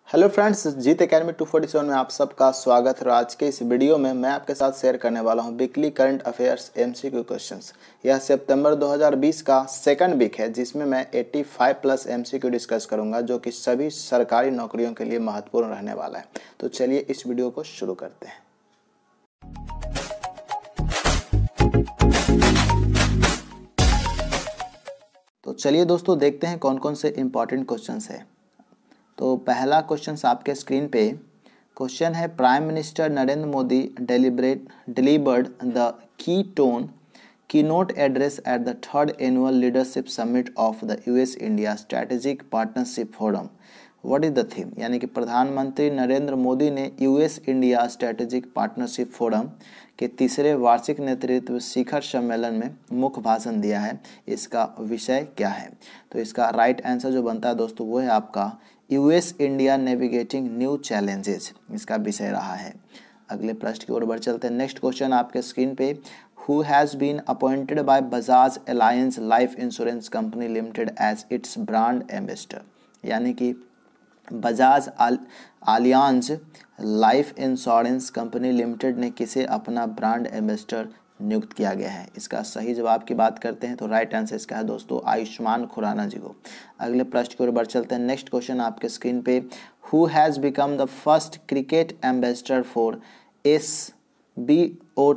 Hello friends, जीत academy 247 में आप सबका स्वागत है। आज के इस वीडियो में मैं आपके साथ शेयर करने वाला हूं weekly current affairs MCQ questions. यह सितंबर 2020 का सेकंड वीक है जिसमें मैं 85 प्लस एमसीक्यू डिस्कस करूंगा जो कि सभी सरकारी नौकरियों के लिए महत्वपूर्ण रहने वाला है। तो चलिए इस वीडियो को शुरू करते हैं। तो चलिए दोस्तों देखते हैं कौन कौन से इंपॉर्टेंट क्वेश्चंस है। तो पहला क्वेश्चन आपके स्क्रीन पे क्वेश्चन है, prime minister Narendra Modi delivered the keynote address at the third annual leadership summit of the US India strategic partnership forum. What is the theme? यानी कि प्रधानमंत्री नरेंद्र मोदी ने US India strategic partnership forum के तीसरे वार्षिक नेतृत्व शिखर सम्मेलन में मुख्य भाषण दिया है। इसका विषय क्या है? तो इसका राइट आंसर जो बनता है दोस्तों वो है आपका US India navigating new challenges, इसका विषय रहा है। अगले प्रश्न की ओर बढ़ चलते हैं। नेक्स्ट क्वेश्चन आपके स्क्रीन पे, who has been appointed by Bajaj Allianz life insurance company limited as its brand ambassador. यानी कि Bajaj Allianz life insurance company limited ने किसे अपना ब्रांड एम्बेसडर नियुक्त किया गया है? इसका सही जवाब की बात करते हैं तो राइट आंसर इसका है दोस्तों आयुष्मान खुराना जी को। अगले प्रश्न की ओर बढ़ चलते हैं। नेक्स्ट क्वेश्चन आपके स्क्रीन पे, who has become the first cricket ambassador for SBO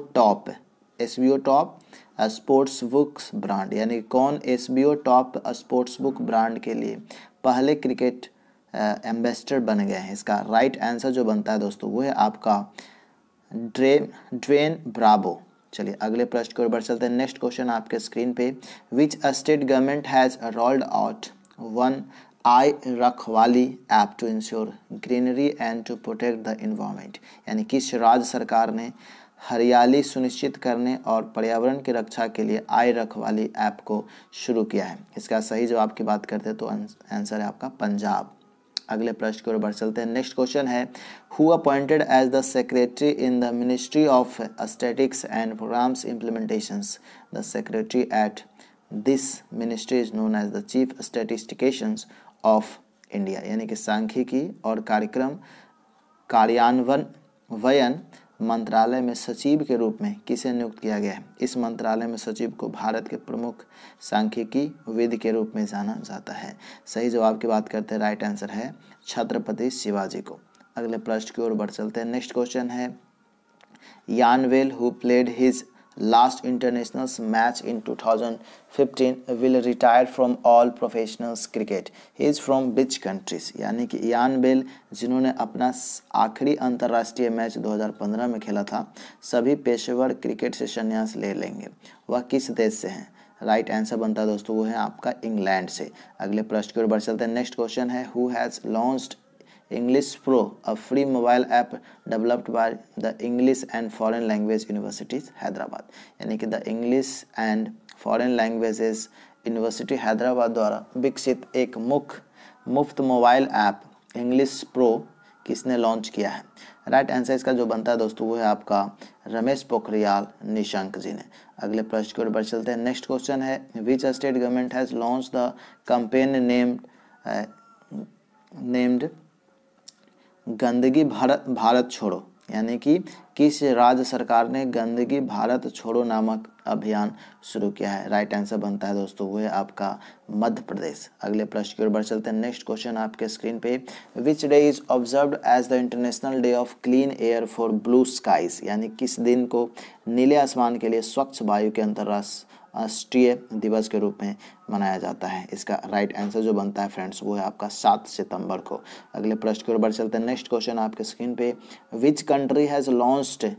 top sports books brand. यानी कौन SBO top sports book brand के लिए पहले क्रिकेट एम्बेसडर बन गए हैं? इसका राइट आंसर जो बनता है दोस्तों वो है आपका ड्वेन ब्रावो। चलिए अगले प्रश्न की ओर बढ़ चलते हैं। नेक्स्ट क्वेश्चन आपके स्क्रीन पे, which state government has rolled out one I Rakhwali app to ensure greenery and to protect the environment. यानी किस राज्य सरकार ने हरियाली सुनिश्चित करने और पर्यावरण की रक्षा के लिए आई रखवाली ऐप को शुरू किया है? इसका सही जवाब की बात करते हैं तो आंसर है आपका पंजाब। अगले प्रश्न की ओर बढ़ चलते हैं। नेक्स्ट क्वेश्चन है, who appointed as the secretary in the ministry of statistics and programmes implementations. The secretary at this ministry is known as the chief statisticians of India. यानी कि सांख्यिकी और कार्यक्रम कार्यान्वयन मंत्रालय में सचिव के रूप में किसे नियुक्त किया गया है? इस मंत्रालय में सचिव को भारत के प्रमुख सांख्यिकी विद के रूप में जाना जाता है। सही जवाब की बात करते हैं राइट आंसर है छत्रपति शिवाजी को। अगले प्रश्न की ओर बढ़ चलते हैं। नेक्स्ट क्वेश्चन है, यान well who played his last international match in 2015 will retire from all professionals cricket. He is from which countries? यानी कि यान बेल जिन्होंने अपना आखिरी अंतर्राष्ट्रीय मैच 2015 में खेला था, सभी पेशेवर क्रिकेट से संन्यास ले लेंगे। वह किस देश से हैं? राइट आंसर बनता है दोस्तों वो है आपका इंग्लैंड से। अगले प्रश्न की ओर बढ़ चलते हैं। नेक्स्ट क्वेश्चन है, who has launched English Pro, a free mobile app developed by the English and Foreign Language Universities Hyderabad। यानी कि the English and Foreign Languages University Hyderabad द्वारा विकसित एक मुफ्त मोबाइल ऐप इंग्लिश प्रो किसने लॉन्च किया है? राइट आंसर इसका जो बनता है दोस्तों वो है आपका रमेश पोखरियाल निशंक जी ने। अगले प्रश्न की ओर बढ़ चलते हैं। नेक्स्ट क्वेश्चन है, which state government has launch the campaign named गंदगी भारत छोड़ो। यानी कि किस राज्य सरकार ने गंदगी भारत छोड़ो नामक अभियान शुरू किया है? राइट आंसर बनता है दोस्तों वो है आपका मध्य प्रदेश। अगले प्रश्न की ओर बढ़ चलते हैं। नेक्स्ट क्वेश्चन आपके स्क्रीन पे, which day is observed as the international day of clean air for blue skies. यानी किस दिन को नीले आसमान के लिए स्वच्छ वायु के अंतर्राष्ट्रीय दिवस के रूप में मनाया जाता है? इसका राइट आंसर जो बनता है फ्रेंड्स वो है आपका 7 सितंबर को। अगले प्रश्न की ओर बढ़ चलते हैं। नेक्स्ट क्वेश्चन आपके स्क्रीन पे, which country has launched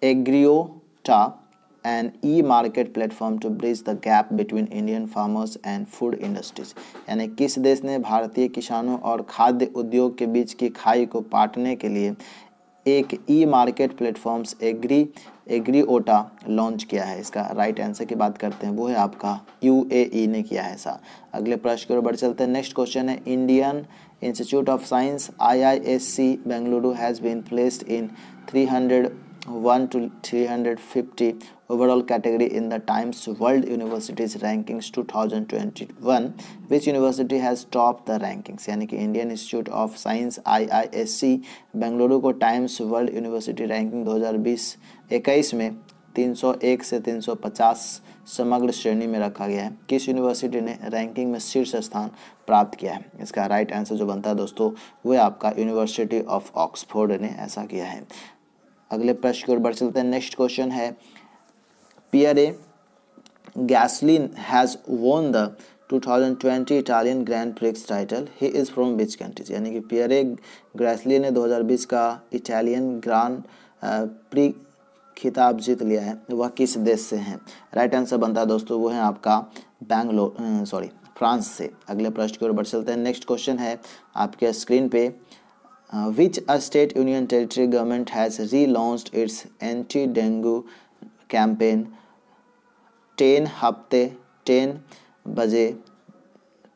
Agriota an e market platform to bridge the gap between Indian farmers and food industries. यानी किस देश ने भारतीय किसानों और खाद्य उद्योग के बीच की खाई को पाटने के लिए एक ई मार्केट प्लेटफॉर्म्स एग्रीओटा लॉन्च किया है? इसका राइट आंसर की बात करते हैं वो है आपका यूएई ने किया है ऐसा। अगले प्रश्न की ओर बढ़ चलते हैं। नेक्स्ट क्वेश्चन है, Indian institute of science IISc Bengaluru has been placed in 301 to 350 overall category in the Times World Universities Rankings 2021, which university has topped the rankings? यानी कि Indian institute of science IISc Bengaluru को times world university ranking 2020-21 में 301 से 350 समग्र श्रेणी में रखा गया है। किस यूनिवर्सिटी ने रैंकिंग में शीर्ष स्थान प्राप्त किया है? इसका राइट आंसर जो बनता है दोस्तों वो आपका यूनिवर्सिटी ऑफ ऑक्सफोर्ड ने ऐसा किया है। अगले प्रश्न की ओर बढ़ चलते हैं। नेक्स्ट क्वेश्चन है, Pierre Gasly has won the 2020 Italian Grand Prix title, he is from which countries? यानी कि पियरे गैसलिन ने 2020 का इटालियन ग्रांड प्री खिताब जीत लिया है, वह किस देश से हैं? राइट आंसर बनता है दोस्तों वो है आपका फ्रांस से। अगले प्रश्न की ओर बढ़ चलते हैं। नेक्स्ट क्वेश्चन है आपके स्क्रीन पे, which state union territory government has relaunched it's anti dengue campaign 10 हफ्ते 10 बजे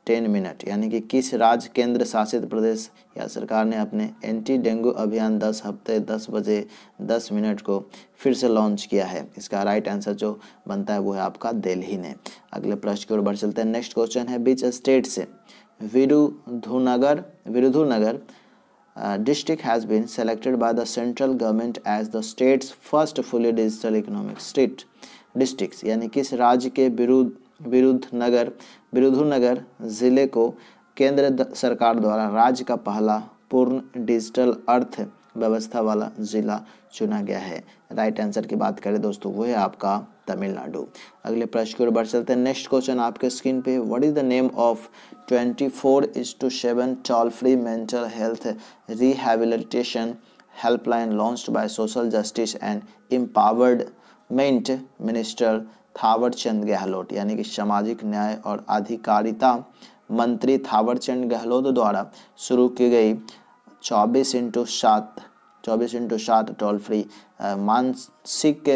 10 मिनट? यानी कि किस राज्य केंद्र शासित प्रदेश या सरकार ने अपने एंटी डेंगू अभियान 10 हफ्ते 10 बजे 10 मिनट को फिर से लॉन्च किया है? इसका राइट आंसर जो बनता है वो है आपका दिल्ली ने। अगले प्रश्न की ओर बढ़ चलते हैं। नेक्स्ट क्वेश्चन है, बीच स्टेट से Virudhunagar district has been selected by the central government as the state's first fully digital economic state districts? यानी किस राज्य के विरुधुनगर जिले को केंद्र सरकार द्वारा राज्य का पहला पूर्ण डिजिटल अर्थ व्यवस्था वाला जिला चुना गया है? राइट आंसर की बात करें दोस्तों वो है आपका तमिलनाडु। अगले प्रश्न की ओर बढ़ चलते हैं। नेक्स्ट क्वेश्चन आपके स्क्रीन पे, what is the name of 24/7 toll free mental health rehabilitation helpline launched by social justice and empowerment minister Thawarchand Gehlot? यानी कि सामाजिक न्याय और अधिकारिता मंत्री थावरचंद गहलोत द्वारा शुरू की गई 24/7 टोल फ्री मानसिक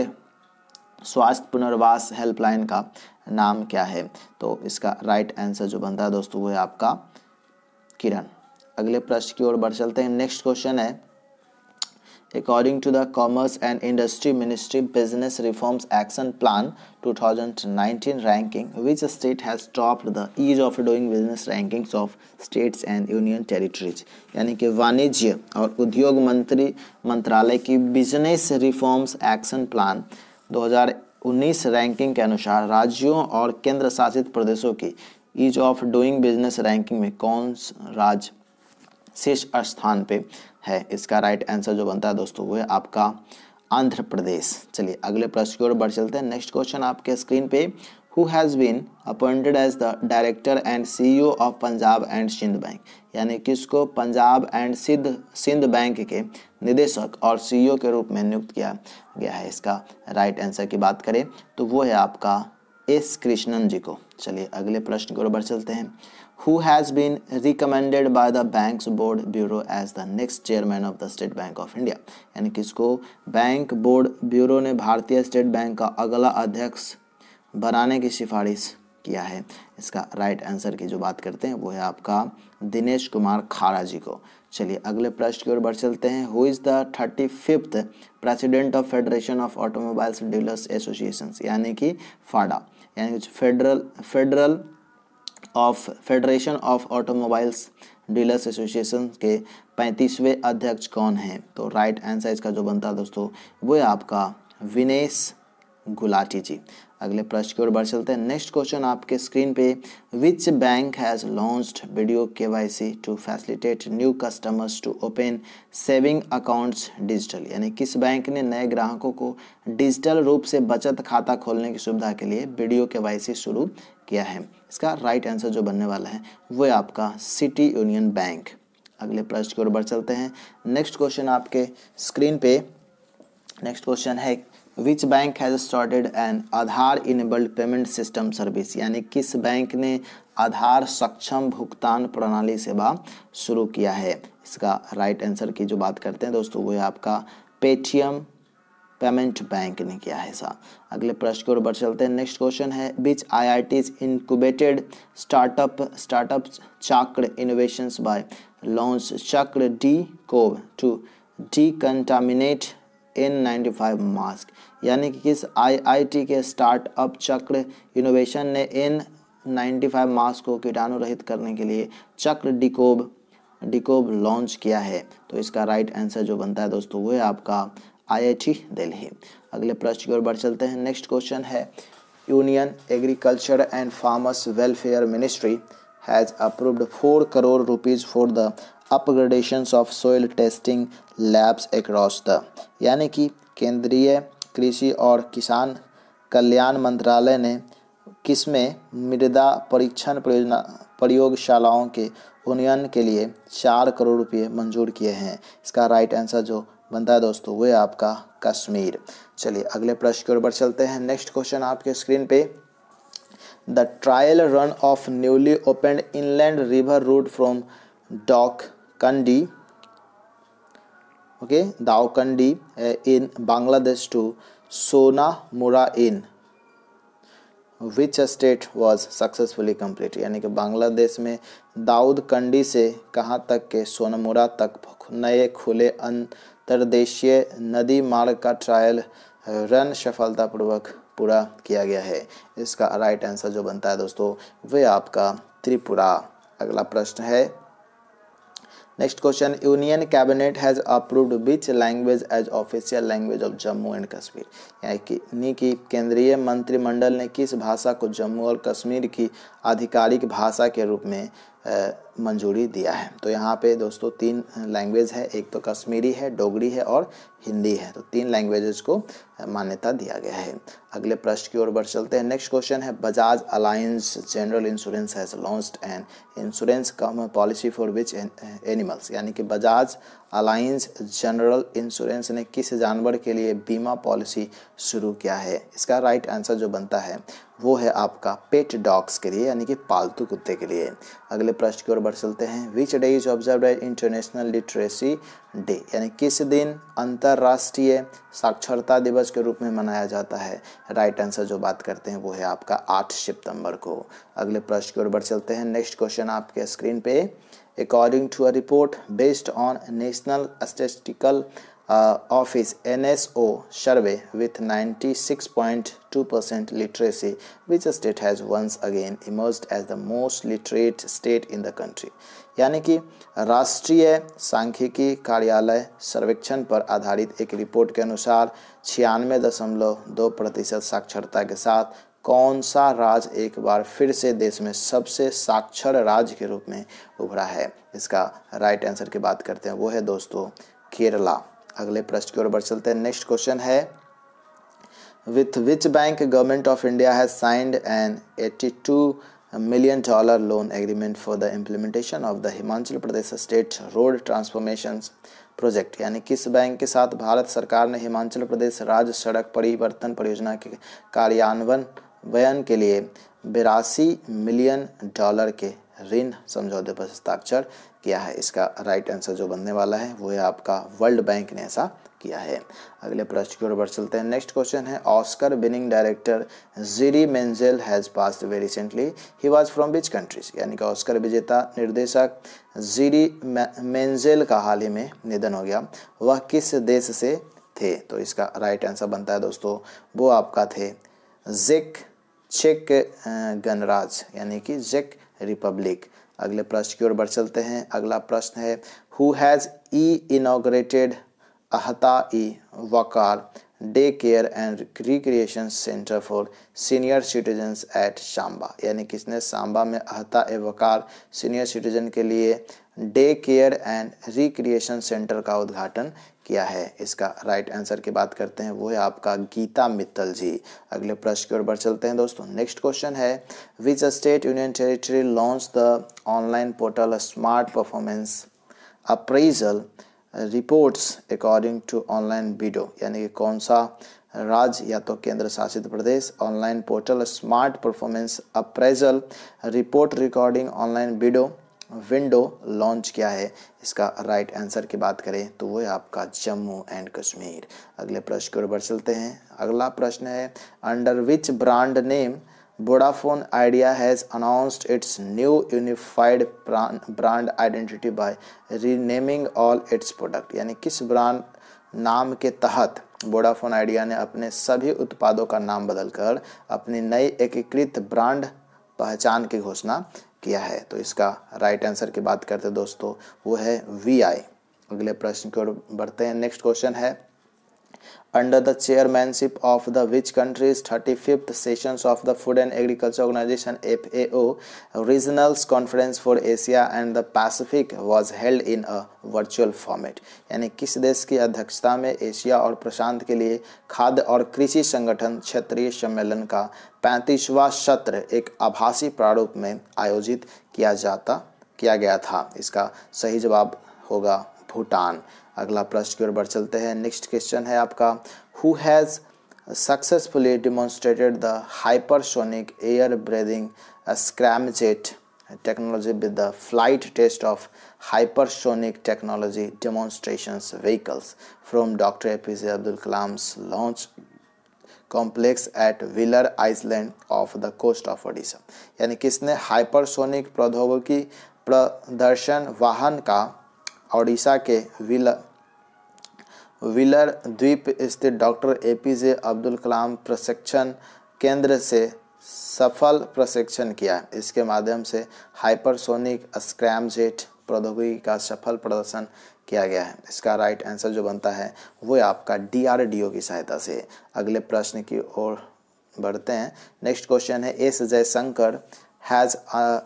स्वास्थ्य पुनर्वास हेल्पलाइन का नाम क्या है? तो इसका राइट आंसर जो बनता है दोस्तों वो है आपका किरण। अगले प्रश्न की ओर बढ़ चलते हैं। नेक्स्ट क्वेश्चन है, according to the commerce and industry ministry business reforms action plan 2019 ranking, which state has topped the ease of doing business rankings of states and union territories? यानी कि वाणिज्य और उद्योग मंत्रालय की business reforms action plan 2019 ranking के अनुसार राज्यों और केंद्र शासित प्रदेशों की ease of doing business ranking में कौन राज्य शीर्ष स्थान पे है? इसका राइट आंसर जो बनता है दोस्तों वो है आपका आंध्र प्रदेश। चलिए अगले प्रश्न की ओर बढ़ चलते हैं। नेक्स्ट क्वेश्चन आपके स्क्रीन पे, who has been appointed as the director and CEO of Punjab and Sind bank? यानी किसको पंजाब एंड सिंध बैंक के निदेशक और CEO के रूप में नियुक्त किया गया है? इसका राइट आंसर की बात करें तो वो है आपका S कृष्णन जी को। चलिए अगले प्रश्न की ओर बढ़ चलते हैं। Who has been recommended by the Banks Board Bureau as the next chairman of the State Bank of India? यानी किसको बैंक बोर्ड ब्यूरो ने भारतीय स्टेट बैंक का अगला अध्यक्ष बनाने की सिफारिश किया है? इसका राइट आंसर की जो बात करते हैं वो है आपका दिनेश कुमार खारा जी को। चलिए अगले प्रश्न की ओर बढ़ चलते हैं। Who is the 35th president of federation of automobiles dealers association? यानी कि फाडा, यानी federation of automobiles dealers association के 35वें अध्यक्ष कौन हैं? तो राइट आंसर इसका जो बनता है दोस्तों वो है आपका विनेश गुलाटी जी। अगले प्रश्न की ओर बढ़ चलते हैं। नेक्स्ट क्वेश्चन आपके स्क्रीन पे, which bank has launched video KYC to facilitate new customers to open saving accounts digital? यानी किस बैंक ने नए ग्राहकों को डिजिटल रूप से बचत खाता खोलने की सुविधा के लिए वीडियो KYC शुरू किया है? इसका राइट आंसर जो बनने वाला है वो है आपका सिटी यूनियन बैंक। अगले प्रश्न की ओर बढ़ चलते हैं। नेक्स्ट क्वेश्चन आपके स्क्रीन पे, नेक्स्ट क्वेश्चन है, which bank has started an Aadhaar enabled payment system service? यानी किस बैंक ने आधार सक्षम भुगतान प्रणाली सेवा शुरू किया है? इसका राइट आंसर की जो बात करते हैं दोस्तों वो है आपका पेटीएम पेमेंट बैंक ने किया है ऐसा। अगले प्रश्न की ओर बढ़ चलते हैं। नेक्स्ट क्वेश्चन है, विच IITs incubated startup चक्र innovations by launch चक्र D Cove to decontaminate N95 mask? यानी कि किस IIT के स्टार्टअप चक्र इनोवेशन ने N95 मास्क को कीटाणु रहित करने के लिए चक्र डिकोब लॉन्च किया है? तो इसका राइट आंसर जो बनता है दोस्तों वो है आपका IIT दिल्ली। अगले प्रश्न की ओर बढ़ चलते हैं। नेक्स्ट क्वेश्चन है, union agriculture and farmers welfare ministry has approved 4 crore rupees for the upgradations of soil testing labs across the, यानी कि केंद्रीय कृषि और किसान कल्याण मंत्रालय ने किसमें मृदा परीक्षण प्रयोगशालाओं के उन्नयन के लिए 4 करोड़ रुपये मंजूर किए हैं? इसका राइट आंसर जो बनता है दोस्तों वो है आपका कश्मीर। चलिए अगले प्रश्न की ओर बढ़ चलते हैं। नेक्स्ट क्वेश्चन आपके स्क्रीन पे, the trial run of newly opened inland river route from Daukandi in Bangladesh to Sonamura in which state was successfully complete, यानी कि बांग्लादेश में दाऊदकंडी से कहाँ तक के सोनामुरा तक नए खुले अंतर्देशीय नदी मार्ग का ट्रायल रन सफलतापूर्वक पूरा किया गया है? इसका राइट आंसर जो बनता है दोस्तों वह आपका त्रिपुरा। अगला प्रश्न है, next question, union cabinet has approved which language as official language of Jammu and Kashmir, यानी कि केंद्रीय मंत्रिमंडल ने किस भाषा को जम्मू और कश्मीर की आधिकारिक भाषा के रूप में मंजूरी दिया है? तो यहाँ पे दोस्तों 3 लैंग्वेज है, एक तो कश्मीरी है, डोगरी है और हिंदी है। तो 3 लैंग्वेजेस को मान्यता दिया गया है। अगले प्रश्न की ओर बढ़ चलते हैं। नेक्स्ट क्वेश्चन है, Bajaj alliance general insurance has launched an insurance policy for which animals, यानी कि बजाज अलायंस जनरल इंश्योरेंस ने किस जानवर के लिए बीमा पॉलिसी शुरू किया है? इसका राइट आंसर जो बनता है वो है आपका पेट डॉग्स के लिए, यानी कि पालतू कुत्ते के लिए। अगले प्रश्न की ओर बढ़ चलते हैं। Which day is observed as international literacy day, यानी किस दिन अंतर्राष्ट्रीय साक्षरता दिवस के रूप में मनाया जाता है? राइट आंसर जो बात करते हैं वो है आपका 8 सितंबर को। अगले प्रश्न की ओर बढ़ चलते हैं। नेक्स्ट क्वेश्चन आपके स्क्रीन पे, according to a report based on national statistical Office NSO survey with 96.2% literacy, which state has once again emerged as the most literate state in the country, यानी कि राष्ट्रीय सांख्यिकी कार्यालय सर्वेक्षण पर आधारित एक रिपोर्ट के अनुसार 96.2% साक्षरता के साथ कौन सा राज्य एक बार फिर से देश में सबसे साक्षर राज्य के रूप में उभरा है? इसका राइट आंसर की बात करते हैं वो है दोस्तों केरला। अगले प्रश्न की ओर बढ़ चलते हैं। नेक्स्ट क्वेश्चन है, with which bank government of India has signed an $82 million loan agreement for the implementation of the Himachal Pradesh state road transformation project, यानी किस बैंक के साथ भारत सरकार ने हिमाचल प्रदेश राज्य सड़क परिवर्तन परियोजना के कार्यान्वयन के लिए $82 मिलियन के ऋण समझौते पर हस्ताक्षर किया है? इसका राइट आंसर जो बनने वाला है वो है आपका वर्ल्ड बैंक ने ऐसा किया है। अगले प्रश्न की ओर बढ़ चलते हैं। नेक्स्ट क्वेश्चन है, Oscar winning director Jiri Menzel has passed very recently, he was from which countries, यानी कि ऑस्कर विजेता निर्देशक जीरी मेंजेल का हाल ही में निधन हो गया, वह किस देश से थे? तो इसका राइट आंसर बनता है दोस्तों वो आपका थे चेक गणराज्य, यानी कि चेक रिपब्लिक। अगले प्रश्न की ओर बढ़ चलते हैं। अगला प्रश्न है, who has inaugurated Ahata-e-Waqar day care and recreation centre for senior citizens at Samba, यानी किसने सांबा में अहता-ए-वकार सीनियर सिटीजन के लिए day care and recreation centre का उद्घाटन किया है? इसका राइट आंसर की बात करते हैं वो है आपका गीता मित्तल जी। अगले प्रश्न की ओर बढ़ चलते हैं दोस्तों। नेक्स्ट क्वेश्चन है, which state union territory launch the online portal smart performance appraisal reports according to online window, यानी कि कौन सा राज्य या तो केंद्र शासित प्रदेश online portal smart performance appraisal report recording online window launch किया है? इसका राइट आंसर की बात करें तो वो है आपका जम्मू एंड कश्मीर। अगले प्रश्न की ओर बढ़ चलते हैं। अगला प्रश्न है, under which brand name Vodafone Idea has announced its new unified brand identity by renaming all its product, यानी किस नाम के तहत वोडाफोन आइडिया ने अपने सभी उत्पादों का नाम बदलकर अपनी नई एकीकृत ब्रांड पहचान की घोषणा किया है। तो इसका राइट आंसर की बात करते हैं दोस्तों, वो है VI। अगले प्रश्न की ओर बढ़ते हैं। नेक्स्ट क्वेश्चन है, under the chairmanship of the which country's 35th sessions of the Food and Agriculture Organization FAO Regional Conference for Asia and the Pacific was held in a virtual format। यानी किस देश की अध्यक्षता में Asia और प्रशांत के लिए खाद्य और कृषि संगठन क्षेत्रीय सम्मेलन का 35वां सत्र एक आभासी प्रारूप में आयोजित किया गया था। इसका सही जवाब होगा भूटान। अगला प्रश्न की ओर बढ़ चलते हैं। नेक्स्ट क्वेश्चन है आपका, who has successfully demonstrated the hypersonic air breathing scramjet technology with the flight test of hypersonic technology demonstrations vehicles from doctor APJ Abdul Kalam's launch complex at Wheeler Island off the coast of Odisha. यानी किसने hypersonic प्रौद्योगिकी प्रदर्शन वाहन का ओडिशा के wheeler द्वीप स्थित doctor APJ Abdul Kalam प्रशिक्षण केंद्र से सफल प्रशिक्षण किया। इसके माध्यम से हाइपरसोनिक स्क्रैमजेट प्रौद्योगिकी का सफल प्रदर्शन किया गया है। इसका राइट आंसर जो बनता है वो आपका DRDO की सहायता से। अगले प्रश्न की ओर बढ़ते हैं। नेक्स्ट क्वेश्चन है, S Jaishankar has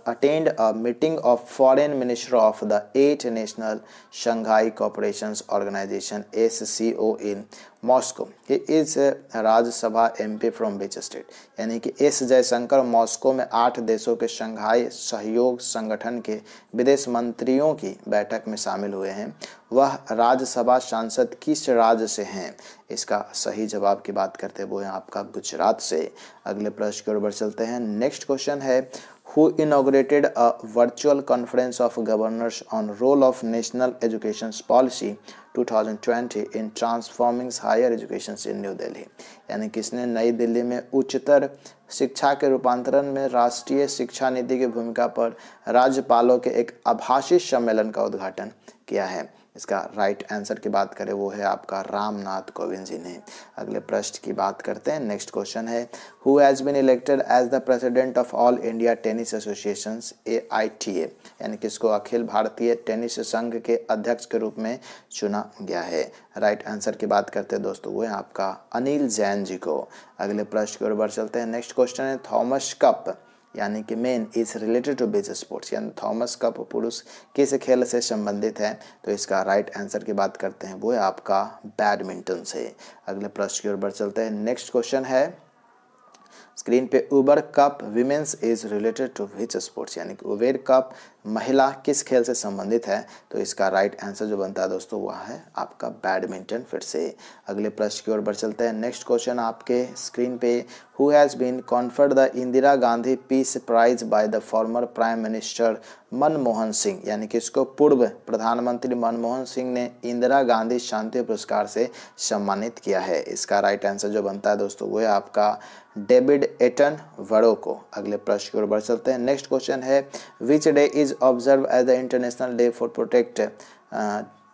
attained a meeting of foreign minister of the 8 national Shanghai Cooperation Organization SCO in Moscow. He is a Rajya Sabha MP from which state? यानी कि S जयशंकर मॉस्को में 8 देशों के शंघाई सहयोग संगठन के विदेश मंत्रियों की बैठक में शामिल हुए हैं। वह राज्यसभा सांसद किस राज्य से हैं? इसका सही जवाब की बात करते हैं वो है आपका गुजरात से। अगले प्रश्न की ओर बढ़ चलते हैं। नेक्स्ट क्वेश्चन है, who inaugurated a virtual conference of governors on role of national education policy 2020 in transforming higher education in New Delhi। यानी किसने नई दिल्ली में उच्चतर शिक्षा के रूपांतरण में राष्ट्रीय शिक्षा नीति की भूमिका पर राज्यपालों के एक आभासी सम्मेलन का उद्घाटन किया है? इसका राइट आंसर की बात करें वो है आपका रामनाथ कोविंद जी ने। अगले प्रश्न की बात करते हैं। नेक्स्ट क्वेश्चन है, who has been elected as the president of all India tennis associations AITA। यानी किसको अखिल भारतीय टेनिस संघ के अध्यक्ष के रूप में चुना गया है? राइट आंसर की बात करते हैं दोस्तों वो है आपका अनिल जैन जी को। अगले प्रश्न की ओर बढ़ चलते हैं। नेक्स्ट क्वेश्चन है, थॉमस कप यानी कि men is related to which sports. यानी थॉमस कप पुरुष किस खेल से संबंधित है? तो इसका राइट आंसर की बात करते हैं वो है आपका बैडमिंटन से। अगले प्रश्न की ओर बढ़ चलते हैं। नेक्स्ट क्वेश्चन है स्क्रीन पे, Uber Cup women's is related to which sports. यानी कि उबेर कप महिला किस खेल से संबंधित है? तो इसका राइट आंसर जो बनता है दोस्तों वह है आपका बैडमिंटन। फिर से अगले प्रश्न की ओर बढ़ चलते हैं। नेक्स्ट क्वेश्चन आपके स्क्रीन पे, who has been conferred the Indira Gandhi peace prize by the former prime minister Manmohan Singh. यानी कि इसको पूर्व प्रधानमंत्री मनमोहन सिंह ने इंदिरा गांधी शांति पुरस्कार से सम्मानित किया है। इसका राइट आंसर जो बनता है दोस्तों वो है आपका डेविड एटनबरो को। अगले प्रश्न की ओर बढ़ चलते हैं। नेक्स्ट क्वेश्चन है, which day is observe as the international day for protect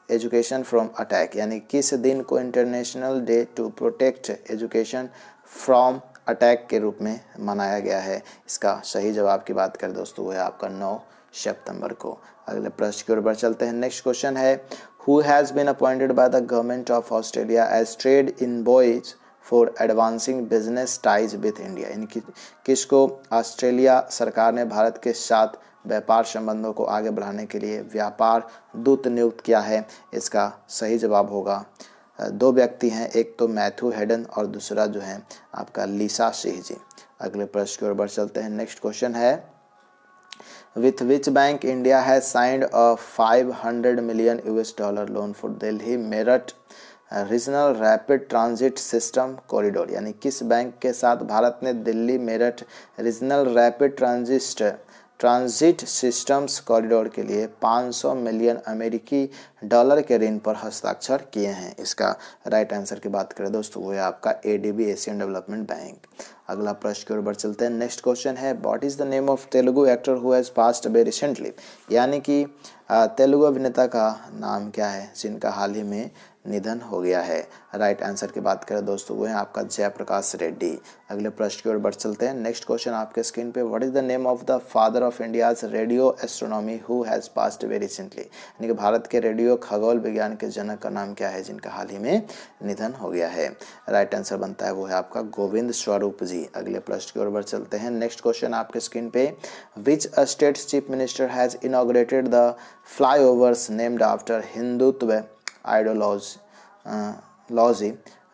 education from attack. यानी किस दिन को international day to protect education from attack के रूप में मनाया गया है? इसका सही जवाब की बात करें दोस्तों वो है आपका 9 सितंबर को। अगले प्रश्न की ओर बढ़ चलते हैं। नेक्स्ट क्वेश्चन है, who has been appointed by the government of Australia as trade envoys for advancing business ties with India. यानी कि किसको ऑस्ट्रेलिया सरकार ने भारत के साथ व्यापार संबंधों को आगे बढ़ाने के लिए व्यापार दूत नियुक्त किया है? इसका सही जवाब होगा 2 व्यक्ति हैं, एक तो मैथ्यू हेडन और दूसरा जो है आपका लीसा सिंह जी। अगले प्रश्न की ओर बढ़ चलते हैं। नेक्स्ट क्वेश्चन है, with which bank India has signed a $500 million loan for Delhi Meerut regional rapid transit system corridor. यानी किस बैंक के साथ भारत ने Delhi Meerut regional rapid transit systems corridor के लिए $500 मिलियन अमेरिकी डॉलर के ऋण पर हस्ताक्षर किए हैं? इसका राइट आंसर की बात करें दोस्तों वो है आपका ADB एशियन डेवलपमेंट बैंक। अगला प्रश्न की ओर बढ़ चलते हैं। नेक्स्ट क्वेश्चन है, what is the name of Telugu actor who has passed away recently. यानी कि तेलुगु अभिनेता का नाम क्या है जिनका हाल ही में निधन हो गया है। राइट आंसर की बात करें दोस्तों वो है आपका जयप्रकाश रेड्डी। अगले प्रश्न की ओर बढ़ चलते हैं। नेक्स्ट क्वेश्चन आपके स्क्रीन पे, what is the name of the father of India's radio astronomy who has passed away recently, यानी कि भारत के रेडियो खगोल विज्ञान के जनक का नाम क्या है जिनका हाल ही में निधन हो गया है। राइट आंसर बनता है वो है आपका गोविंद स्वरूप जी। अगले प्रश्न की ओर बढ़ चलते हैं। नेक्स्ट क्वेश्चन आपके स्क्रीन पे, which state chief minister has inaugurated the flyovers named after Hindutva ideology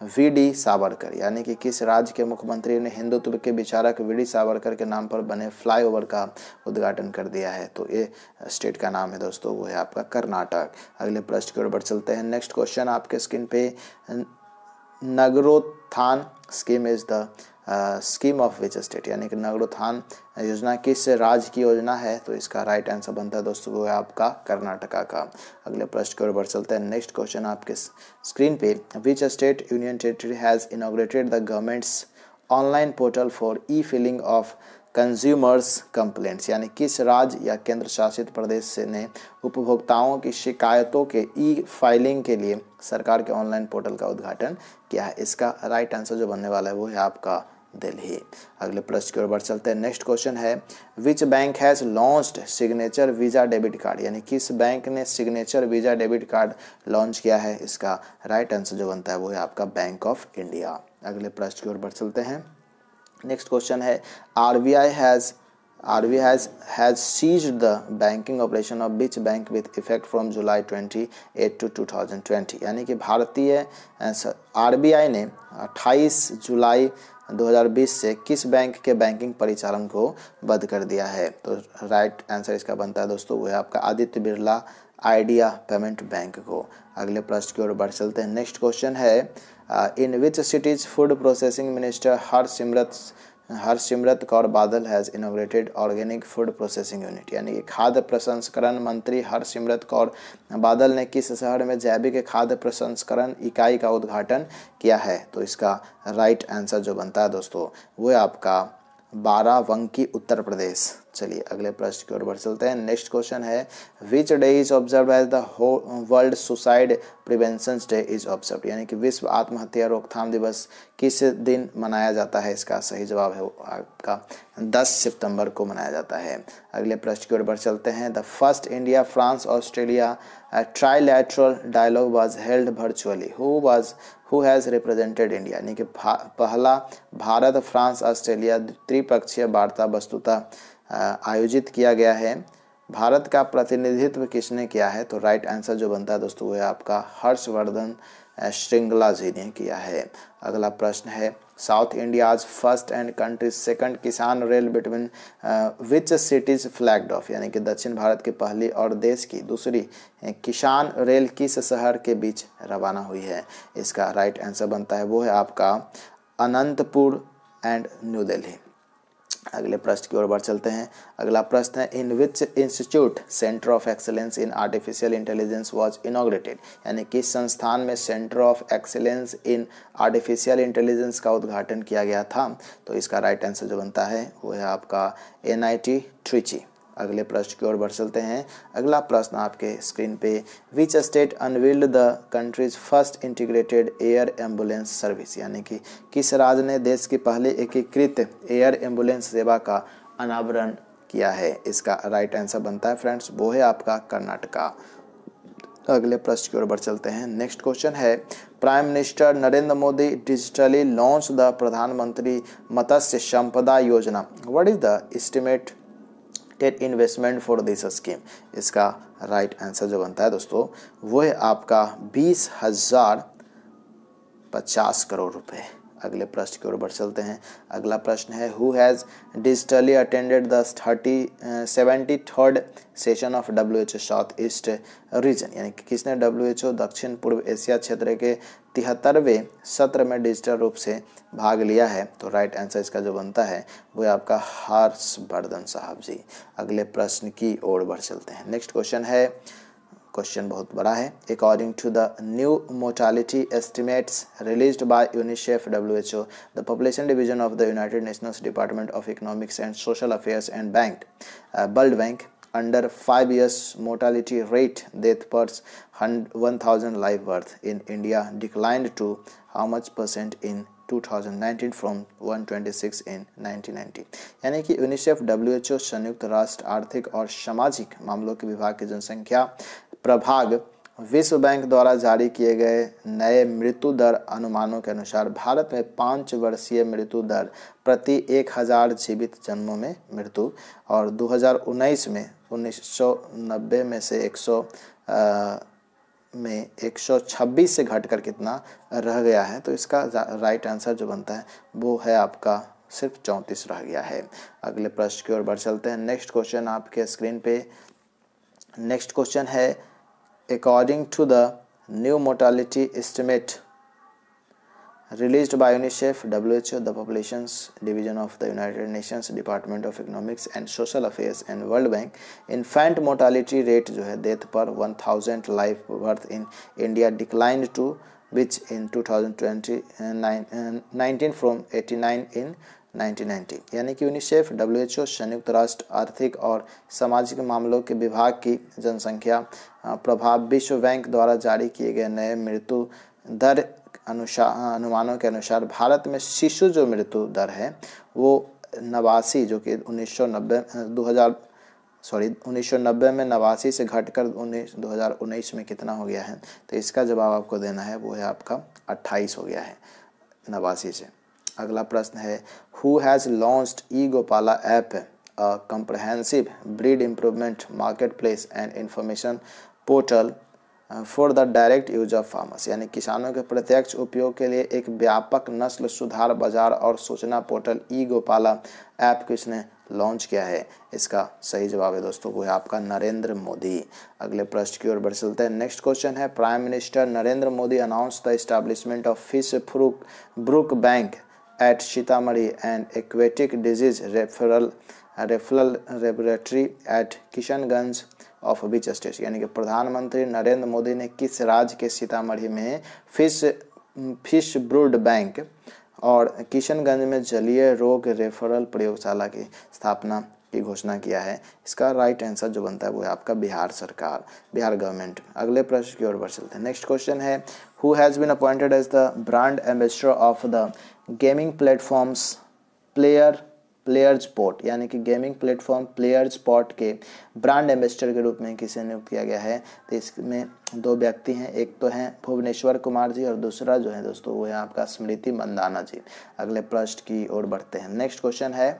VD. Savarkar, यानी कि किस राज्य के मुख्यमंत्री ने हिंदुत्व के विचारक वी.डी. सावरकर के नाम पर बने फ्लाईओवर का उद्घाटन कर दिया है। तो ये स्टेट का नाम है दोस्तों वो है आपका कर्नाटक। अगले प्रश्न की ओर बढ़ चलते हैं। नेक्स्ट क्वेश्चन आपके स्क्रीन पे, Nagarotthan scheme is the scheme of which state, यानी कि नगरोत्थान योजना किस राज्य की योजना है। तो इसका राइट आंसर बनता है दोस्तों वो है आपका कर्नाटका का। अगले प्रश्न की ओर बढ़ चलते हैं। नेक्स्ट क्वेश्चन आपके स्क्रीन पे, which state union territory has inaugurated the governments online portal for E filling of consumers complaints, यानी किस राज्य या केंद्र शासित प्रदेश से ने उपभोक्ताओं की शिकायतों के ई फाइलिंग के लिए सरकार के ऑनलाइन पोर्टल का उद्घाटन किया है। इसका राइट आंसर जो बनने वाला है वो है आपका दिल्ली। अगले प्रश्न की ओर बढ़ चलते हैं। नेक्स्ट क्वेश्चन है, which bank has launched signature visa debit card, यानी किस बैंक ने signature visa debit card launch किया है। इसका राइट आंसर जो बनता है वो है आपका बैंक ऑफ इंडिया। अगले प्रश्न की ओर बढ़ चलते हैं। नेक्स्ट क्वेश्चन है, RBI has seized the banking operation of which bank with effect from July 28 to 2020, यानी कि भारतीय RBI ने 28 जुलाई 2020 से किस बैंक के बैंकिंग परिचालन को बंद कर दिया है। तो राइट आंसर इसका बनता है दोस्तों वो है आपका Aditya Birla idea payment bank को। अगले प्रश्न की ओर बढ़ चलते हैं। नेक्स्ट क्वेश्चन है, in which cities food processing minister Harsimrat Kaur Badal has inaugurated organic food processing unit, यानी कि खाद्य प्रसंस्करण मंत्री हरसिमरत कौर बादल ने किस शहर में जैविक खाद्य प्रसंस्करण इकाई का उद्घाटन किया है। तो इसका राइट आंसर जो बनता है दोस्तों वो है आपका बाराबंकी उत्तर प्रदेश। चलिए अगले प्रश्न की ओर बढ़ चलते हैं। नेक्स्ट क्वेश्चन है, which day is observe as the world suicide prevention day is observe, यानी कि विश्व आत्महत्या रोकथाम दिवस किस दिन मनाया जाता है। इसका सही जवाब है आपका 10 सितंबर को मनाया जाता है। अगले प्रश्न की ओर बढ़ चलते हैं। The first India France Australia trilateral dialogue was held virtually who has represented India, यानी कि पहला भारत फ्रांस ऑस्ट्रेलिया त्रिपक्षीय वार्ता वस्तुतः आयोजित किया गया है। भारत का प्रतिनिधित्व किसने किया है। तो राइट आंसर जो बनता है दोस्तों वो है आपका हर्षवर्धन श्रृंगला जी ने किया है। अगला प्रश्न है, South India's first and country second Kisan Rail between which cities flagged off, यानी कि दक्षिण भारत की पहली और देश की दूसरी किसान रेल किस शहर के बीच रवाना हुई है। इसका राइट आंसर बनता है वो है आपका अनंतपुर एंड न्यू दिल्ली। अगले प्रश्न की ओर बढ़ चलते हैं। अगला प्रश्न है, in which institute centre of excellence in artificial intelligence was inaugurated, यानी किस संस्थान में centre of excellence in artificial intelligence का उद्घाटन किया गया था। तो इसका राइट आंसर जो बनता है वो है आपका NIT ट्रिची। अगले प्रश्न की ओर बढ़ चलते हैं। अगला प्रश्न आपके स्क्रीन पे, which state unveiled the countries first integrated air ambulance service, यानी कि किस राज्य ने देश की पहली एकीकृत एयर एम्बुलेंस सेवा का अनावरण किया है। इसका राइट आंसर बनता है फ्रेंड्स वो है आपका कर्नाटका। अगले प्रश्न की ओर बढ़ चलते हैं। नेक्स्ट क्वेश्चन है, prime minister Narendra Modi digitally launch the प्रधानमंत्री मत्स्य संपदा योजना, what is the estimate investment for this scheme. इसका राइट आंसर जो बनता है दोस्तों वो है आपका 20,050 करोड़ रुपए। अगले प्रश्न की ओर बढ़ चलते हैं। अगला प्रश्न है, who has digitally attended the 73rd session of WHO south east region, यानी कि किसने WHO दक्षिण पूर्व एशिया क्षेत्र के 73वें सत्र में डिजिटल रूप से भाग लिया है। तो राइट आंसर इसका जो बनता है वो है आपका हर्षवर्धन साहब जी। अगले प्रश्न की ओर बढ़ चलते हैं। नेक्स्ट क्वेश्चन है, क्वेश्चन बहुत बड़ा है। According to the new mortality estimates released by UNICEF WHO the population division of the United Nations department of economics and social affairs and World Bank under 5 years mortality rate death per 1000 live birth in India declined to how much percent in 2019 from 126 in 1990। यानी कि UNICEF WHO संयुक्त राष्ट्र आर्थिक और सामाजिक मामलों के विभाग के जनसंख्या प्रभाग विश्व बैंक द्वारा जारी किए गए नए मृत्यु दर अनुमानों के अनुसार भारत में 5 वर्षीय मृत्यु दर प्रति 1000 जीवित जन्मों में मृत्यु और 2019 में 1990 में से 126 से घटकर कितना रह गया है। तो इसका राइट आंसर जो बनता है वो है आपका सिर्फ 34 रह गया है। अगले प्रश्न की ओर बढ़ चलते हैं। नेक्स्ट क्वेश्चन आपके स्क्रीन पे नेक्स्ट क्वेश्चन है according to the new mortality estimate released by UNICEF, WHO, the Populations Division of the United Nations Department of Economics and Social Affairs and World Bank, infant mortality rate जो है death per 1000 live birth in India declined to which in 2019 from 89 in 1990। यानी कि UNICEF WHO संयुक्त राष्ट्र आर्थिक और सामाजिक मामलों के विभाग की जनसंख्या प्रभाव विश्व बैंक द्वारा जारी किए गए नए मृत्यु दर अनुमानों के अनुसार भारत में शिशु जो मृत्यु दर है वो 89 जो कि 1990 में 89 से घटकर 2019 में कितना हो गया है। तो इसका जवाब आपको देना है वो है आपका 28 हो गया है 89 से। अगला प्रश्न है who has launched E Gopala app a comprehensive breed improvement market place and information portal for the direct use of farmers. यानी किसानों के प्रत्यक्ष उपयोग के लिए एक व्यापक नस्ल सुधार बाजार और सूचना पोर्टल ई गोपाला ऐप किसने लॉन्च किया है। इसका सही जवाब है दोस्तों वो है आपका नरेंद्र मोदी। अगले प्रश्न की ओर बढ़ चलते हैं। नेक्स्ट क्वेश्चन है prime minister Narendra Modi announce the establishment of fish brood bank at Sitamarhi and aquatic disease referral laboratory at Kishanganj of which state। यानी कि प्रधानमंत्री नरेंद्र मोदी ने किस राज्य के सीतामढ़ी में फिश ब्रूड बैंक और किशनगंज में जलीय रोग रेफरल प्रयोगशाला की स्थापना की घोषणा किया है। इसका राइट आंसर जो बनता है वो है आपका बिहार सरकार, बिहार गवर्नमेंट। अगले प्रश्न की ओर बढ़ चलते हैं। नेक्स्ट क्वेश्चन है who has been appointed as the brand ambassador of the gaming platforms players sport. यानी कि गेमिंग प्लेटफॉर्म प्लेयर्स स्पोर्ट के ब्रांड एम्बेसडर के रूप में किसे नियुक्त किया गया है। तो इसमें दो व्यक्ति हैं, एक तो हैं भुवनेश्वर कुमार जी और दूसरा जो है दोस्तों वो है आपका स्मृति मंदाना जी। अगले प्रश्न की ओर बढ़ते हैं। नेक्स्ट क्वेश्चन है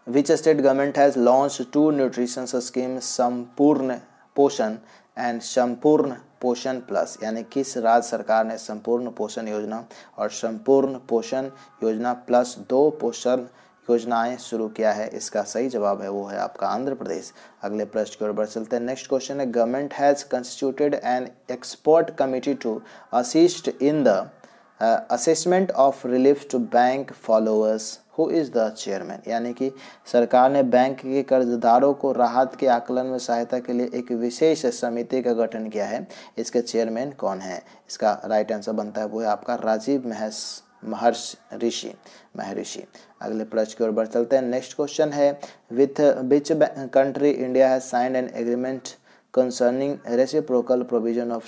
Which state government has launched 2 nutrition scheme संपूर्ण पोषण and संपूर्ण पोषण प्लस। यानी किस राज्य सरकार ने संपूर्ण पोषण योजना और संपूर्ण पोषण योजना प्लस 2 पोषण योजनाएं शुरू किया है। इसका सही जवाब है वो है आपका आंध्र प्रदेश। अगले प्रश्न की ओर बढ़ चलते हैं। नेक्स्ट क्वेश्चन है government has constituted an expert committee to assist in the assessment of relief to bank followers who is the chairman. यानी कि सरकार ने बैंक के कर्जदारों को राहत के आकलन में सहायता के लिए एक विशेष समिति का गठन किया है। इसके चेयरमैन कौन है। इसका राइट आंसर बनता है वो है आपका राजीव महर्षि। अगले प्रश्न की ओर बढ़ चलते हैं। नेक्स्ट क्वेश्चन है with which country India has signed an agreement concerning reciprocal provision of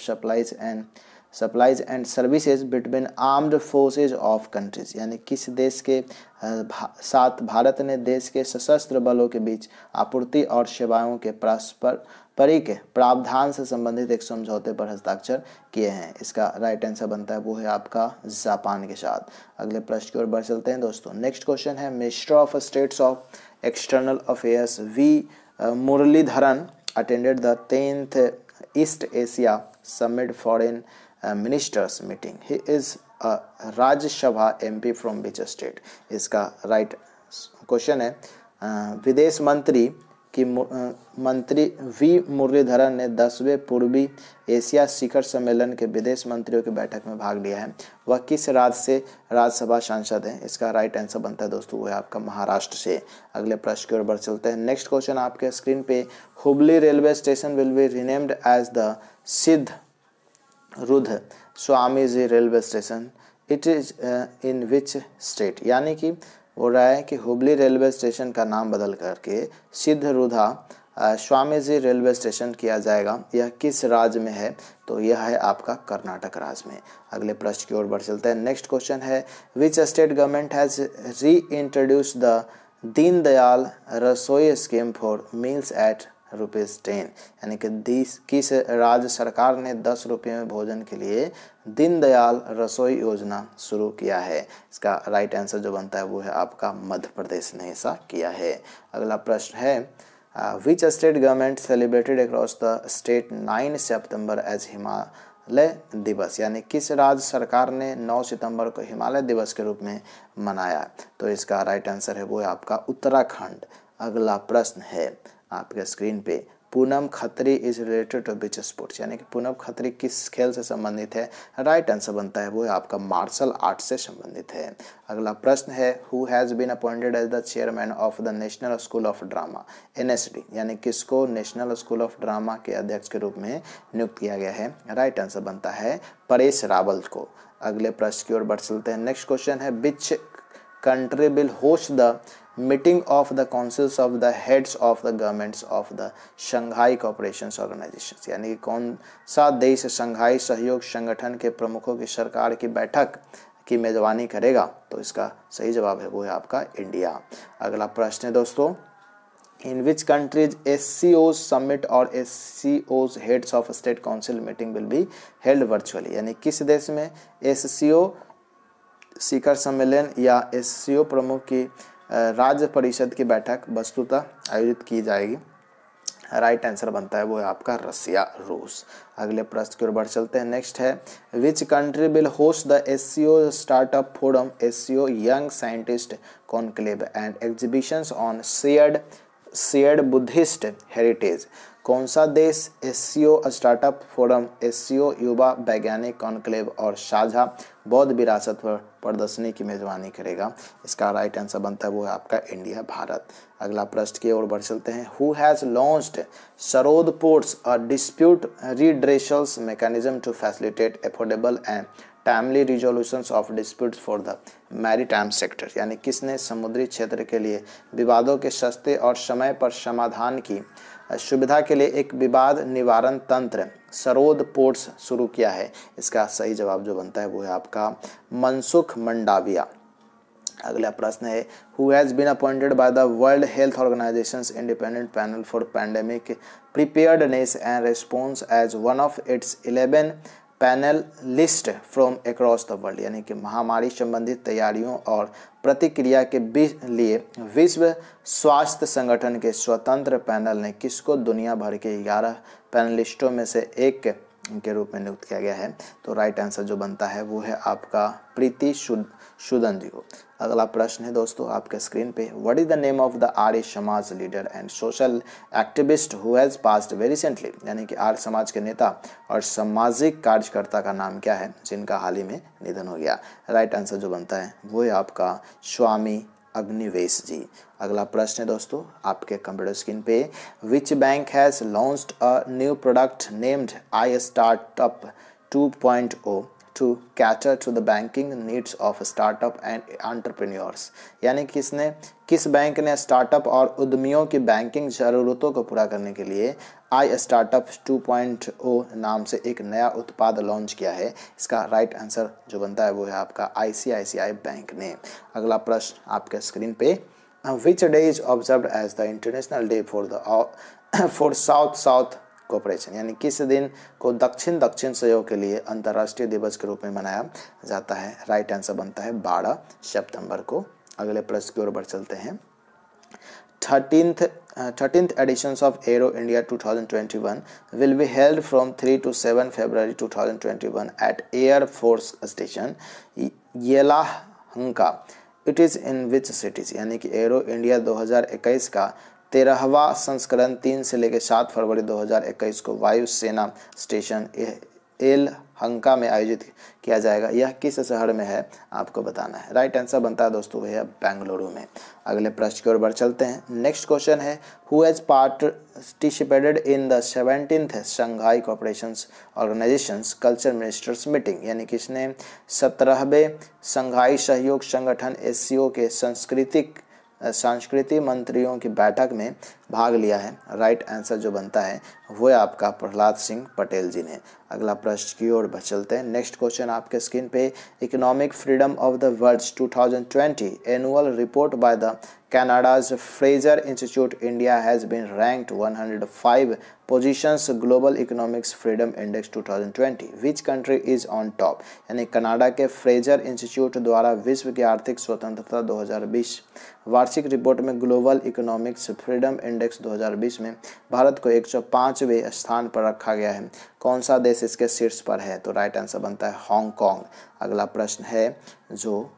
supplies and services between armed forces of countries. यानी किस देश के साथ भारत ने देश के सशस्त्र बलों के बीच आपूर्ति और सेवाओं के पारस्परिक प्रावधान से संबंधित एक समझौते पर हस्ताक्षर किए हैं। इसका राइट आंसर बनता है वो है आपका जापान के साथ। अगले प्रश्न की ओर बढ़ चलते हैं दोस्तों। नेक्स्ट क्वेश्चन है minister of states of external affairs V Muraleedharan attended the 10th East Asia Summit foreign ministers meeting. He is Rajya Sabha MP from which state. इसका राइट क्वेश्चन है विदेश मंत्री वी मुरलीधरन ने 10वें पूर्वी एशिया शिखर सम्मेलन के विदेश मंत्रियों की बैठक में भाग लिया है। वह किस राज्य से राज्यसभा सांसद हैं। इसका राइट आंसर बनता है दोस्तों वो है आपका महाराष्ट्र से। अगले प्रश्न की ओर बढ़ चलते हैं। नेक्स्ट क्वेश्चन आपके स्क्रीन पे Hubli railway station will be renamed as the Siddharoodha Swami ji railway station. It is in which state. यानी कि बोल रहा है कि हुबली रेलवे स्टेशन का नाम बदल करके सिद्ध रुधा स्वामीजी रेलवे स्टेशन किया जाएगा, यह किस राज्य में है? तो यह है आपका कर्नाटक राज्य में। अगले प्रश्न की ओर बढ़ चलते हैं। नेक्स्ट क्वेश्चन है, विच स्टेट गवर्नमेंट हैज री इंट्रोड्यूस द दीनदयाल रसोई स्कीम फॉर मील्स एट ₹10, यानी कि किस राज्य सरकार ने 10 रुपये में भोजन के लिए दीनदयाल रसोई योजना शुरू किया है? इसका राइट आंसर जो बनता है वो है आपका मध्य प्रदेश ने ऐसा किया है। अगला प्रश्न है, which state government celebrated across the state 9 सितंबर एज हिमालय दिवस, यानी किस राज्य सरकार ने 9 सितंबर को हिमालय दिवस के रूप में मनाया? तो इसका राइट आंसर है वो है आपका उत्तराखंड। अगला प्रश्न है आपके स्क्रीन पे, Poonam Khatri is related to which sports, यानी कि पूनम खत्री किस खेल से संबंधित है? राइट आंसर बनता है वो है आपका मार्शल आर्ट से संबंधित है। अगला प्रश्न है, who has been appointed as the chairman of the national school of drama NSD, यानी किसको नेशनल स्कूल ऑफ ड्रामा के अध्यक्ष के रूप में नियुक्त किया गया है? राइट आंसर बनता है परेश रावल को। अगले प्रश्न की ओर बढ़ चलते हैं। नेक्स्ट क्वेश्चन है, which country will host the meeting of the councils of the heads of the governments of the Shanghai cooperation organisation, यानी कि कौन सा देश शंघाई सहयोग संगठन के प्रमुखों की सरकार की बैठक की मेजबानी करेगा? तो इसका सही जवाब है वो है आपका इंडिया। अगला प्रश्न है दोस्तों, इन विच कंट्रीज SCOs समिट और SCOs heads of state council meeting will be held virtually, यानी किस देश में SCO शिखर सम्मेलन या SCO प्रमुख की राज्य परिषद की बैठक वस्तुतः आयोजित की जाएगी? राइट आंसर बनता है वो है आपका रसिया, रूस। अगले प्रश्न की ओर बढ़ चलते हैं। नेक्स्ट है, which country will host the SCO startup forum SCO young scientist conclave and exhibitions on shared Buddhist heritage, कौन सा देश SCO स्टार्टअप फोरम SCO युवा वैज्ञानिक कॉन्क्लेव और साझा बौद्ध विरासत पर प्रदर्शनी की मेजबानी करेगा? इसका राइट आंसर बनता है वो है आपका इंडिया, भारत। अगला प्रश्न की ओर बढ़ चलते हैं। Who has launched SAROD ports a dispute redressals mechanism to facilitate affordable and timely resolutions of disputes for the maritime sector, यानी किसने समुद्री क्षेत्र के लिए विवादों के सस्ते और समय पर समाधान की सुविधा के लिए एक विवाद निवारण तंत्र सरोद पोर्ट्स शुरू किया है? इसका सही जवाब जो बनता है वो है आपका मनसुख मंडाविया। अगला प्रश्न है, who has been appointed by the world health organisation's independent panel for pandemic preparedness and response as one of its 11 panel list from across the world, यानी कि महामारी संबंधित तैयारियों और प्रतिक्रिया के लिए विश्व स्वास्थ्य संगठन के स्वतंत्र पैनल ने किसको दुनिया भर के 11 पैनलिस्टों में से एक के रूप में नियुक्त किया गया है? तो राइट आंसर जो बनता है वो है आपका प्रीति सुदन जी को। अगला प्रश्न है दोस्तों आपके स्क्रीन पे, what is the name of the Arya Samaj leader and social activist who has passed very recently, यानी कि आर्य समाज के नेता और सामाजिक कार्यकर्ता का नाम क्या है जिनका हाल ही में निधन हो गया? राइट आंसर जो बनता है वो है आपका स्वामी अग्निवेश जी। अगला प्रश्न है दोस्तों आपके कंप्यूटर स्क्रीन पे, which bank has launched a new product named I startup 2.0 to cater to the banking needs of startup and entrepreneurs, यानी किस बैंक ने स्टार्टअप और उद्यमियों की बैंकिंग जरूरतों को पूरा करने के लिए आई स्टार्टअप 2.0 नाम से एक नया उत्पाद लॉन्च किया है? इसका राइट आंसर जो बनता है वो है आपका ICICI बैंक ने। अगला प्रश्न आपके स्क्रीन पे, which day is observed as the international day for south cooperation, यानी किस दिन को दक्षिण सहयोग के लिए अंतर्राष्ट्रीय दिवस के रूप में मनाया जाता है? राइट आंसर बनता है 12 सितंबर को। अगले प्रश्न की ओर बढ़ चलते हैं। 13th editions of Aero India 2021 will be held from 3 to 7 February 2021 at Air Force Station Yelahanka. It is in which cities, यानी कि एरो इंडिया 2021 का 13वां संस्करण 3 से लेकर 7 फरवरी 2021 को वायुसेना स्टेशन येलाहंका में आयोजित किया जाएगा। यह किस शहर में है आपको बताना है? राइट आंसर बनता है दोस्तों वह है बेंगलुरु में। अगले प्रश्न की ओर बढ़ चलते हैं। नेक्स्ट क्वेश्चन है, who has participated in the 17th Shanghai cooperation organisations culture ministers meeting, यानी किसने 17वें शंघाई सहयोग संगठन SCO के सांस्कृतिक संस्कृति मंत्रियों की बैठक में भाग लिया है? राइट आंसर जो बनता है वो है आपका प्रहलाद सिंह पटेल जी ने। अगला प्रश्न की ओर चलते हैं। नेक्स्ट क्वेश्चन आपके स्क्रीन पे, economic freedom of the world 2020 annual report by the Canada's Fraser Institute, India has been ranked 105 positions Global Economics Freedom Index 2020. Which country is on top? यानी कनाडा के फ्रेजर इंस्टीट्यूट द्वारा विश्व की आर्थिक स्वतंत्रता 2020 वार्षिक रिपोर्ट में ग्लोबल इकोनॉमिक्स फ्रीडम इंडेक्स 2020 में भारत को 105वें स्थान पर रखा गया है। कौन सा देश इसके शीर्ष पर है? तो राइट आंसर बनता है हांगकांग। अगला प्रश्न है जो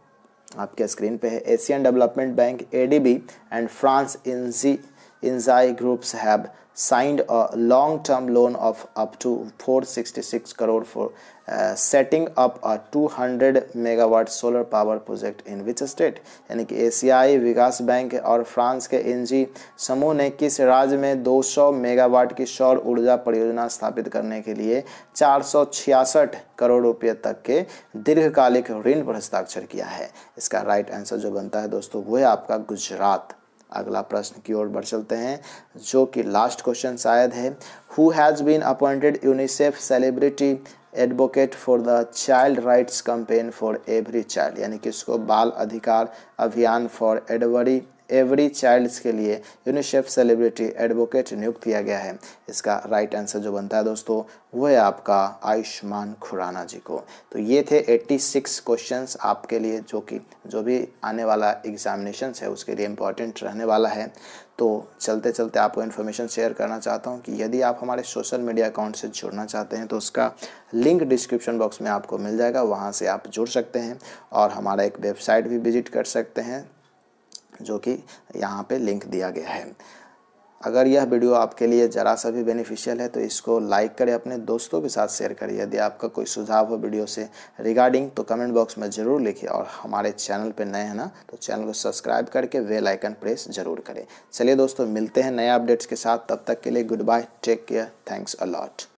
आपके स्क्रीन पे है, Asian Development Bank ADB and France Engie groups have signed a long-term loan of up to 466 crore for setting up a 200 megawatt solar power project in which state? यानी कि एशियाई विकास बैंक और फ्रांस के NG समूह ने किस राज्य में 200 मेगावाट की सौर ऊर्जा परियोजना स्थापित करने के लिए 466 करोड़ रुपए तक के दीर्घकालिक ऋण पर हस्ताक्षर किया है? इसका राइट आंसर जो बनता है दोस्तों वो है आपका गुजरात। अगला प्रश्न की ओर बढ़ चलते हैं जो कि लास्ट क्वेश्चन शायद है। Who has been appointed UNICEF celebrity advocate for the child rights campaign for every child? यानी कि इसको बाल अधिकार अभियान फॉर एवरी चाइल्ड्स के लिए यूनिसेफ सेलिब्रिटी एडवोकेट नियुक्त किया गया है। इसका राइट आंसर जो बनता है दोस्तों वो है आपका आयुष्मान खुराना जी को। तो ये थे 86 क्वेश्चंस आपके लिए जो भी आने वाला एग्जामिनेशन है उसके लिए इम्पोर्टेंट रहने वाला है। तो चलते चलते आपको इन्फॉर्मेशन शेयर करना चाहता हूँ कि यदि आप हमारे सोशल मीडिया अकाउंट से जुड़ना चाहते हैं तो उसका लिंक डिस्क्रिप्शन बॉक्स में आपको मिल जाएगा, वहाँ से आप जुड़ सकते हैं और हमारा एक वेबसाइट भी विजिट कर सकते हैं जो कि यहाँ पे लिंक दिया गया है। अगर यह वीडियो आपके लिए ज़रा सा भी बेनिफिशियल है तो इसको लाइक करें, अपने दोस्तों के साथ शेयर करें। यदि आपका कोई सुझाव हो वीडियो से रिगार्डिंग तो कमेंट बॉक्स में ज़रूर लिखिए और हमारे चैनल पे नए हैं ना तो चैनल को सब्सक्राइब करके बेल आइकन प्रेस ज़रूर करें। चलिए दोस्तों मिलते हैं नए अपडेट्स के साथ, तब तक के लिए good bye, take care, thanks a lot.